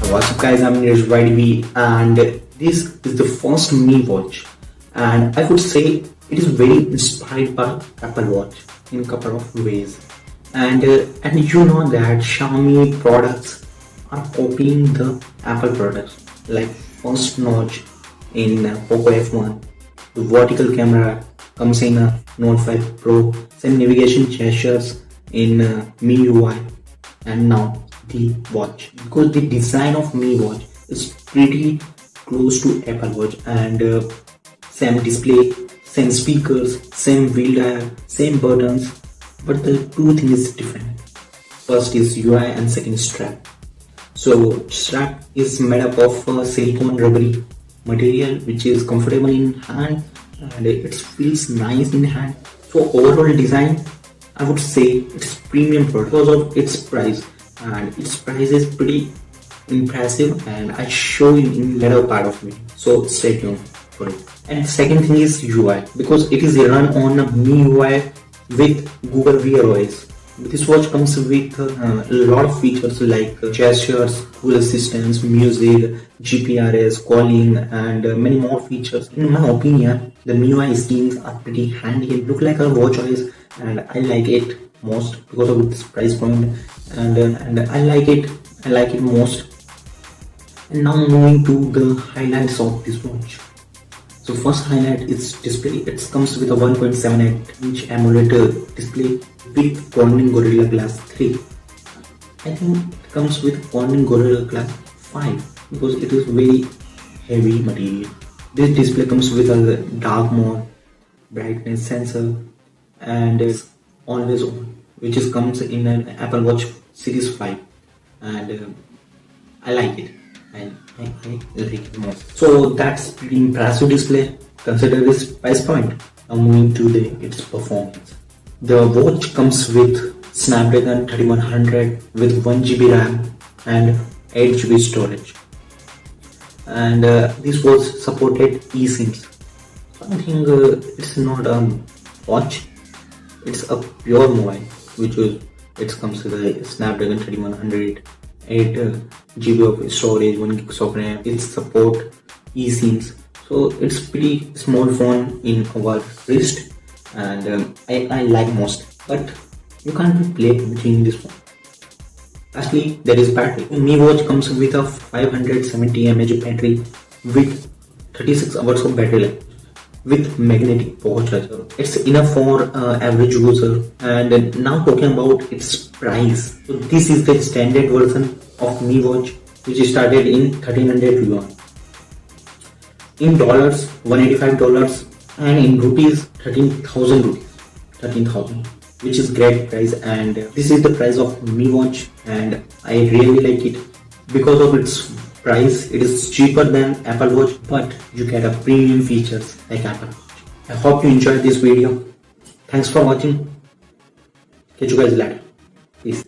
What's up guys, I'm Neeraj Y.D.V and this is the first Mi Watch, and I would say it is very inspired by Apple Watch in a couple of ways. And you know that Xiaomi products are copying the Apple products, like first notch in Poco F1, the vertical camera comes in a Note 5 Pro, same navigation gestures in Mi UI, and now the watch, because the design of Mi Watch is pretty close to Apple Watch, and same display, same speakers, same wheel dial, same buttons, but the two things is different. First is UI and second is strap. So strap is made up of silicone rubbery material which is comfortable in hand and it feels nice in hand. So overall design, I would say it's premium product because of its price, and its price is pretty impressive, and I show you in later part of video, so stay tuned for it. And second thing is UI, because it is run on Mi UI with Google Wear OS. This watch comes with a lot of features like gestures, cool assistance, music, GPRS, calling, and many more features. In my opinion, the MIUI skins are pretty handy and look like a watch OS, and I like it most because of its price point, and I like it most. And now moving to the highlights of this watch. So first highlight is display. It comes with a 1.78-inch AMOLED display with Corning Gorilla Glass 3. I think it comes with Corning Gorilla Glass 5 because it is very heavy material. This display comes with a dark mode, brightness sensor, and is always on, which comes in an Apple Watch Series 5, and I like it. I like it most. So that's pretty impressive display. Consider this price point. Now moving to its performance. The watch comes with Snapdragon 3100 with 1GB RAM and 8GB storage. And this was supported eSIMs. So I think it's not a watch. It's a pure mobile, it comes with a Snapdragon 3100. 8GB of storage, 1GB of RAM. It supports eSIMs, so it's pretty small phone in our wrist, and I like most. But you can't play between this phone. Lastly, there is battery. Mi Watch comes with a 570 mAh battery with 36 hours of battery life with magnetic power charger. It's enough for average user. And now talking about its price. So this is the standard version of Mi Watch, which started in 1300 yuan. In dollars, $185, and in rupees, 13,000 rupees. 13,000, which is great price. And this is the price of Mi Watch, and I really like it because of its price. It is cheaper than Apple Watch, but you get a premium features like Apple Watch. I hope you enjoyed this video. Thanks for watching. Catch you guys later. Peace.